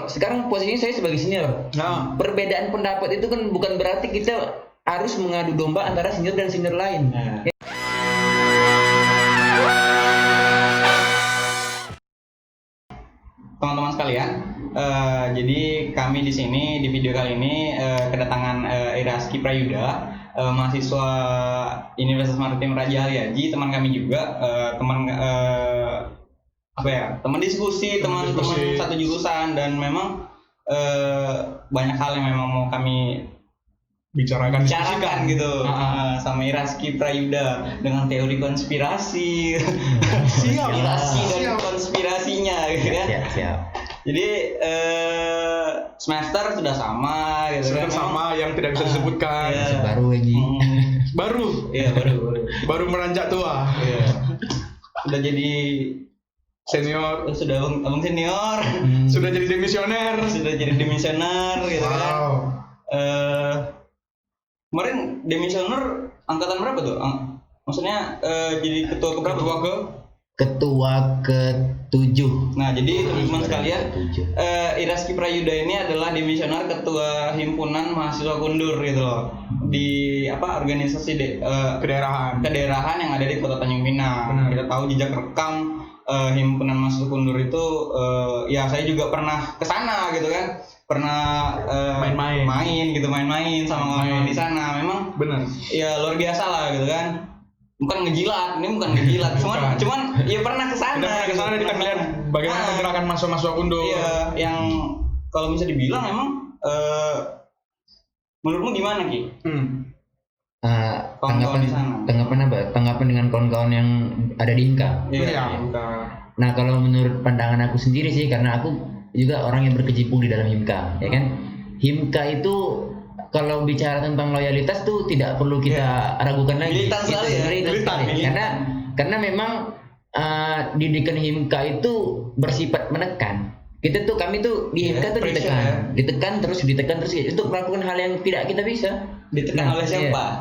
sekarang posisinya saya sebagai senior. Nah, Perbedaan pendapat itu kan bukan berarti kita harus mengadu domba antara senior dan senior lain. Teman-teman sekalian, jadi kami di sini di video kali ini kedatangan Iraski Prayuda, mahasiswa Universitas Maritim Raja Ali Haji, teman kami juga, teman diskusi, teman satu jurusan, dan memang banyak hal yang memang mau kami bicarakan gitu sama Iraski Prayuda dengan teori konspirasi, konspirasi dan konspirasinya gitu kan. Siap. Jadi semester sudah sama gitu kan. sama yang tidak bisa disebutkan. Iya. Baru lagi. Baru meranjak tua. Iya. Sudah jadi Senior, sudah abang senior, sudah jadi demisioner gitu kan. Kemarin demisioner angkatan berapa tuh? Maksudnya jadi ketua keberapa? Ketua ke-7. Nah, jadi teman-teman sekalian, Iraski Prayuda ini adalah demisioner ketua himpunan mahasiswa kundur gitu loh. Di organisasi kederahan yang ada di Kota Tanjung Pinang. Kita tahu jejak rekam himpunan mahasiswa kundur itu ya saya juga pernah ke sana gitu kan. Pernah main sama kawan-kawan di sana. Memang benar. Ya luar biasa lah gitu kan. Bukan ngejilat, cuman ya pernah ke sana. Kita melihat bagaimana pergerakan mahasiswa kundur. Iya, yang kalau bisa dibilang emang menurutmu gimana Ki? Tanggapan dengan kawan-kawan yang ada di Himka. Iya. Nah, kalau menurut pandangan aku sendiri sih, karena aku juga orang yang berkecimpung di dalam Himka, ya kan? Himka itu kalau bicara tentang loyalitas tuh tidak perlu kita ragukan lagi. Militan. Karena memang didikan Himka itu bersifat menekan. Kami tuh di Himka tuh ditekan terus untuk melakukan hal yang tidak kita bisa. Ditekan oleh siapa?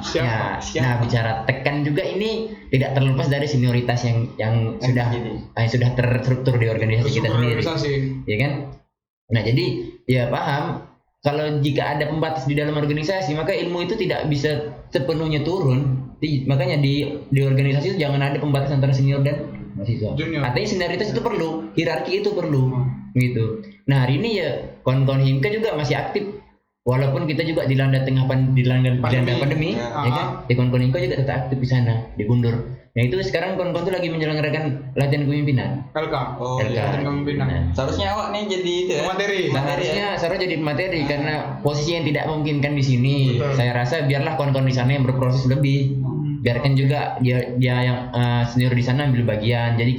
Nah, bicara tekan juga ini tidak terlepas dari senioritas yang sudah terstruktur di organisasi kita sendiri. Ya kan? Nah, jadi ya paham. Kalau jika ada pembatas di dalam organisasi, maka ilmu itu tidak bisa sepenuhnya turun. Makanya di organisasi itu jangan ada pembatas antara senior dan mahasiswa. Artinya senioritas itu perlu, hierarki itu perlu, gitu. Nah, hari ini ya kawan-kawan Himka juga masih aktif, walaupun kita juga dilanda pandemi, ya kan? Ya kawan-kawan Himka juga tetap aktif di sana, di Gundur. Nah, itu sekarang kawan-kawan itu lagi menyelenggarakan latihan kepemimpinan. LK. Latihan kepemimpinan. Nah, seharusnya awak nih jadi itu ya. Seharusnya jadi materi karena posisi yang tidak memungkinkan di sini. Betul. Saya rasa biarlah kawan-kawan di sana yang berproses lebih. Biarkan juga dia yang senior di sana ambil bagian. Jadi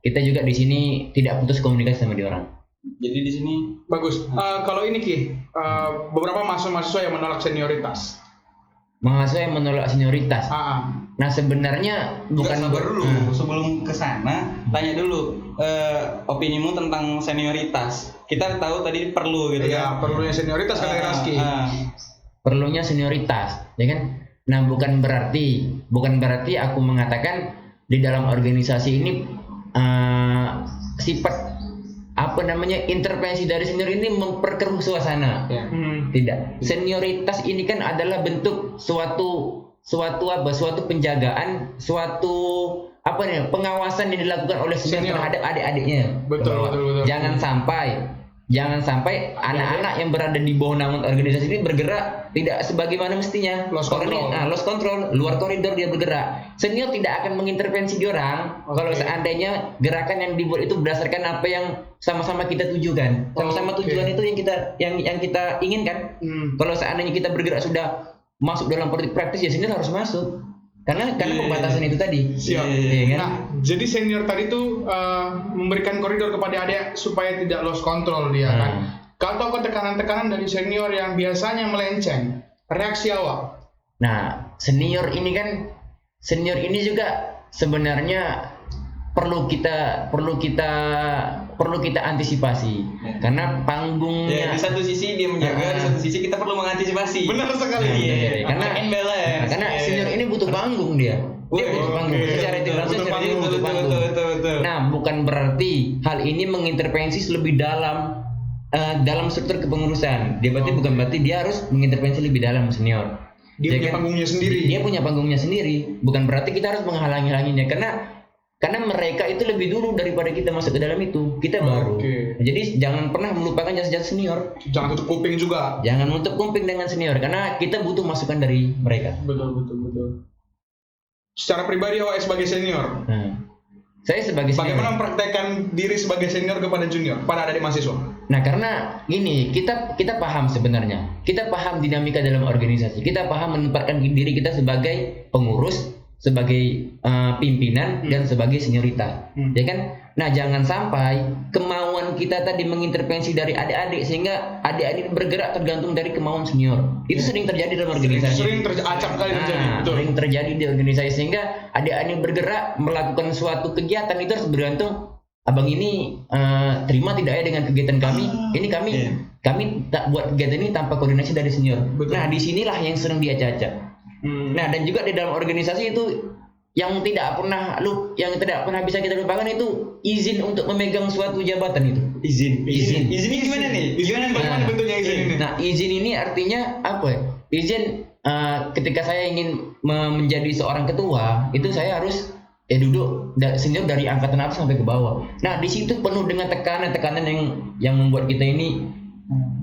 kita juga di sini tidak putus komunikasi sama dia orang. Jadi di sini bagus. Kalau ini Ki, beberapa mahasiswa yang menolak senioritas. Mahasiswa yang menolak senioritas. Nah, sebenarnya bukan dulu sebelum ke sana tanya dulu opinimu tentang senioritas. Kita tahu tadi perlu gitu kan. Perlunya senioritas kata Iraski. Perlunya senioritas, ya kan? Nah, bukan berarti aku mengatakan di dalam organisasi ini sifat intervensi dari senior ini memperkeruh suasana. Tidak. Senioritas ini kan adalah bentuk suatu penjagaan, pengawasan yang dilakukan oleh senior terhadap adik-adiknya. Betul. Jangan sampai anak-anak yang berada di bawah naungan organisasi ini bergerak tidak sebagaimana mestinya. Lost control, luar koridor dia bergerak. Senior tidak akan mengintervensi diorang kalau seandainya gerakan yang dibuat itu berdasarkan apa yang sama-sama kita tujukan. Sama-sama tujuan itu yang kita inginkan. Kalau seandainya kita bergerak sudah masuk dalam politik praktis, ya senior harus masuk. Karena pembatasan itu tadi. Siap. Kan? Nah, jadi senior tadi itu memberikan koridor kepada adik supaya tidak lost control dia kan. Kalau tahu tekanan-tekanan dari senior yang biasanya melenceng, reaksi awak? Nah, senior ini juga sebenarnya perlu kita antisipasi karena panggungnya. Di satu sisi dia menjaga, di satu sisi kita perlu mengantisipasi. Benar sekali. Karena senior ini butuh panggung dia. Dia butuh panggung. Secara internasional butuh panggung. Nah, bukan berarti hal ini mengintervensi lebih dalam dalam struktur kepengurusan. Dia berarti dia harus mengintervensi lebih dalam senior. Dia punya panggungnya sendiri. Dia punya panggungnya sendiri. Bukan berarti kita harus menghalangi-halanginya karena mereka itu lebih dulu daripada kita masuk ke dalam itu. Kita baru. Jadi jangan pernah melupakan jasa-jasa senior. Jangan tutup kuping juga. Jangan nutup kuping dengan senior karena kita butuh masukan dari mereka. Betul. Secara pribadi awak sebagai senior. Saya sebagai senior. Bagaimana mempraktekkan diri sebagai senior kepada junior, pada adik mahasiswa? Nah, karena gini, kita paham sebenarnya. Kita paham dinamika dalam organisasi. Kita paham menempatkan diri kita sebagai pengurus, sebagai pimpinan dan sebagai senioritas. Ya kan? Nah, jangan sampai kemauan kita tadi mengintervensi dari adik-adik sehingga adik-adik bergerak tergantung dari kemauan senior. Itu sering terjadi dalam organisasi. Acap kali terjadi. Sering terjadi di organisasi sehingga adik-adik bergerak melakukan suatu kegiatan itu harus bergantung abang ini terima tidak ya dengan kegiatan kami. Ini kami tak buat kegiatan ini tanpa koordinasi dari senior. Betul. Nah, disinilah yang sering dia cacat. Nah, dan juga di dalam organisasi itu yang tidak pernah bisa kita lupakan itu izin untuk memegang suatu jabatan itu. Izin gimana nih? Bagaimana bentuknya izin ini? Nah, izin ini artinya apa ya? Izin ketika saya ingin menjadi seorang ketua, itu saya harus duduk senior dari angkatan atas sampai ke bawah. Nah, di situ penuh dengan tekanan yang membuat kita ini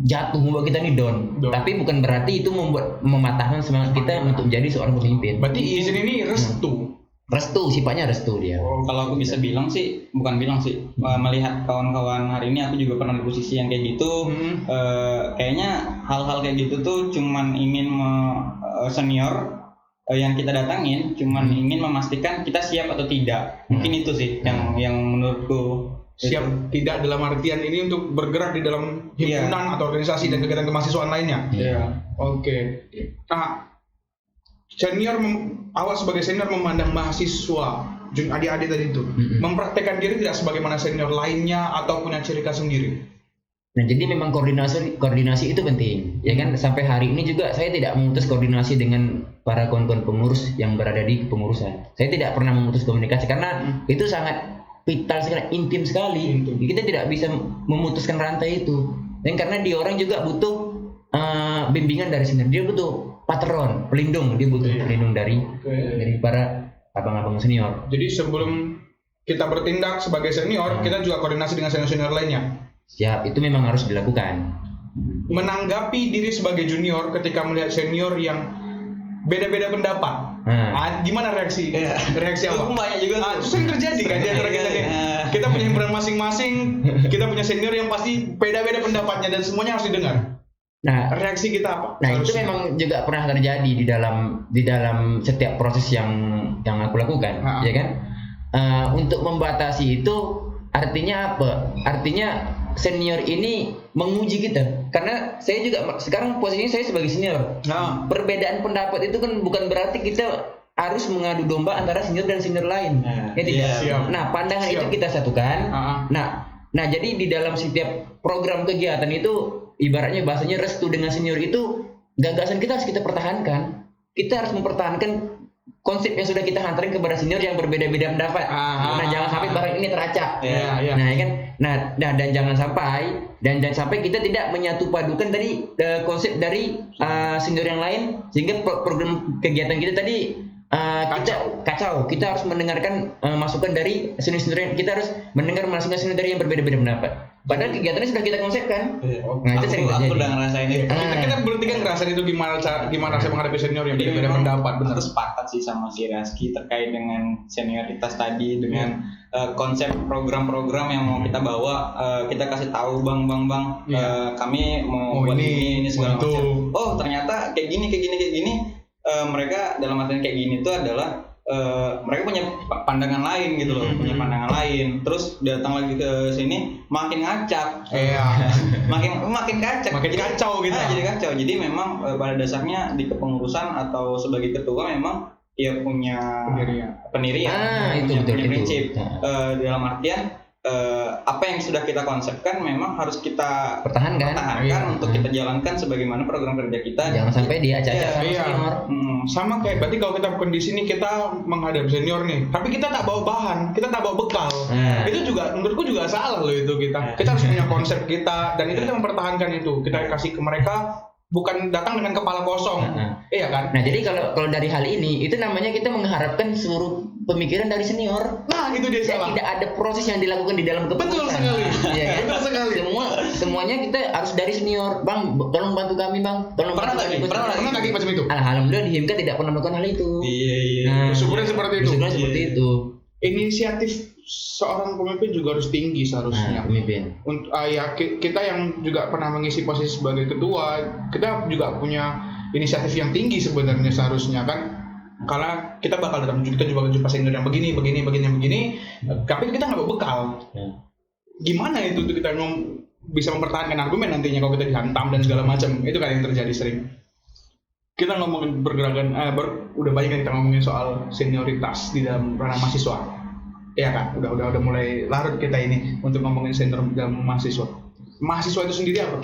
jatuh, membuat kita ini down. Tapi bukan berarti itu mematahkan semangat kita untuk menjadi seorang pemimpin. Berarti izin ini restu, sifatnya restu dia. Kalau aku bisa melihat kawan-kawan hari ini, aku juga pernah di posisi yang kayak gitu. Kayaknya hal-hal kayak gitu tuh cuman ingin senior yang kita datangin cuman ingin memastikan kita siap atau tidak. Mungkin itu sih yang menurutku siap tidak dalam artian ini untuk bergerak di dalam himpunan atau organisasi dan kegiatan kemahasiswaan lainnya. Oke. Nah, awak sebagai senior memandang mahasiswa adik-adik tadi itu mempraktekkan diri tidak sebagaimana senior lainnya atau punya ciri khas sendiri. Nah, jadi memang koordinasi itu penting, ya kan? Sampai hari ini juga saya tidak memutus koordinasi dengan para kawan-kawan pengurus yang berada di kepengurusan. Saya tidak pernah memutus komunikasi karena itu sangat vital sekali, intim sekali. Kita tidak bisa memutuskan rantai itu. Dan karena dia orang juga butuh bimbingan dari senior, dia butuh patron, pelindung, dia butuh pelindung dari para abang-abang senior. Jadi sebelum kita bertindak sebagai senior, kita juga koordinasi dengan senior-senior lainnya. Siap, itu memang harus dilakukan. Menanggapi diri sebagai junior ketika melihat senior yang beda-beda pendapat, gimana reaksi apa? Banyak juga. Itu sering terjadi kan di antara kita nih. Kita punya himpunan masing-masing, kita punya senior yang pasti beda-beda pendapatnya dan semuanya harus didengar. Nah, reaksi kita apa? Nah, itu memang juga pernah terjadi di dalam setiap proses yang aku lakukan, ya kan? Untuk membatasi itu artinya apa? Artinya senior ini menguji kita, karena saya juga sekarang posisinya saya sebagai senior. Perbedaan pendapat itu kan bukan berarti kita harus mengadu domba antara senior dan senior lain. Nah, pandangan itu kita satukan. Nah, jadi di dalam setiap program kegiatan itu ibaratnya bahasanya restu dengan senior itu gagasan kita harus kita pertahankan. Kita harus mempertahankan konsep yang sudah kita hantarin kepada senior yang berbeda-beda pendapat. Nah, jangan sampai barang ini teracak. Nah, ya kan? Nah, dan jangan sampai kita tidak menyatu padukan tadi konsep dari senior yang lain sehingga program kegiatan kita tadi kacau. Kita harus mendengarkan masukan dari senior-senior. Kita harus mendengar masukan senior dari yang berbeda-beda pendapat. Padahal kegiatannya sudah kita konsepkan. Nah, itu sering terjadi. Aku udah ngerasain itu. Kita bertiga ngerasain itu gimana saya menghadapi senior yang berbeda pendapat. Benar, sepakat sih sama si Rizky terkait dengan senioritas tadi, dengan konsep program-program yang mau kita bawa. Kita kasih tahu bang, kami mau buat ini segala macam. Oh, ternyata kayak gini. Mereka dalam artian kayak gini itu adalah mereka punya pandangan lain gitu loh, punya pandangan lain. Terus datang lagi ke sini makin ngacak, makin kacau gitu. Jadi kacau. Jadi memang pada dasarnya di kepengurusan atau sebagai ketua memang dia punya pendirian, itu punya prinsip. Dalam artian apa yang sudah kita konsepkan memang harus kita pertahankan untuk kita jalankan sebagaimana program kerja kita. Jangan sampai diacak-acak sama senior. Sama kayak berarti kalau kita kondisi ini kita menghadap senior nih, tapi kita tak bawa bahan, kita tak bawa bekal. Itu juga menurutku juga salah loh itu kita. Kita harus punya konsep kita dan itu kita mempertahankan itu. Kita kasih ke mereka, bukan datang dengan kepala kosong. Iya kan? Nah, jadi kalau dari hal ini itu namanya kita mengharapkan seluruh pemikiran dari senior. Nah, itu dia salah. Tidak ada proses yang dilakukan di dalam keputusan. Betul sekali. Ya, kan? Betul sekali. Semuanya kita harus dari senior. Bang, tolong bantu kami, Bang. Tolong pernah lagi macam itu. Alhamdulillah di Himka tidak pernah melakukan hal itu. Iya. Syukurnya seperti itu. Inisiatif seorang pemimpin juga harus tinggi seharusnya. Pemimpin. Untuk kita yang juga pernah mengisi posisi sebagai ketua, kita juga punya inisiatif yang tinggi sebenarnya seharusnya kan. Karena kita bakal datang, kita juga jumpa senior yang begini, tapi kita nggak bawa bekal. Gimana itu untuk kita bisa mempertahankan argumen nantinya kalau kita dihantam dan segala macam? Itu kan yang terjadi sering. Kita ngomongin pergerakan, udah banyak yang kita ngomongin soal senioritas di dalam ranah mahasiswa. Iya kan, udah mulai larut kita ini untuk ngomongin senior dalam mahasiswa. Mahasiswa itu sendiri apa?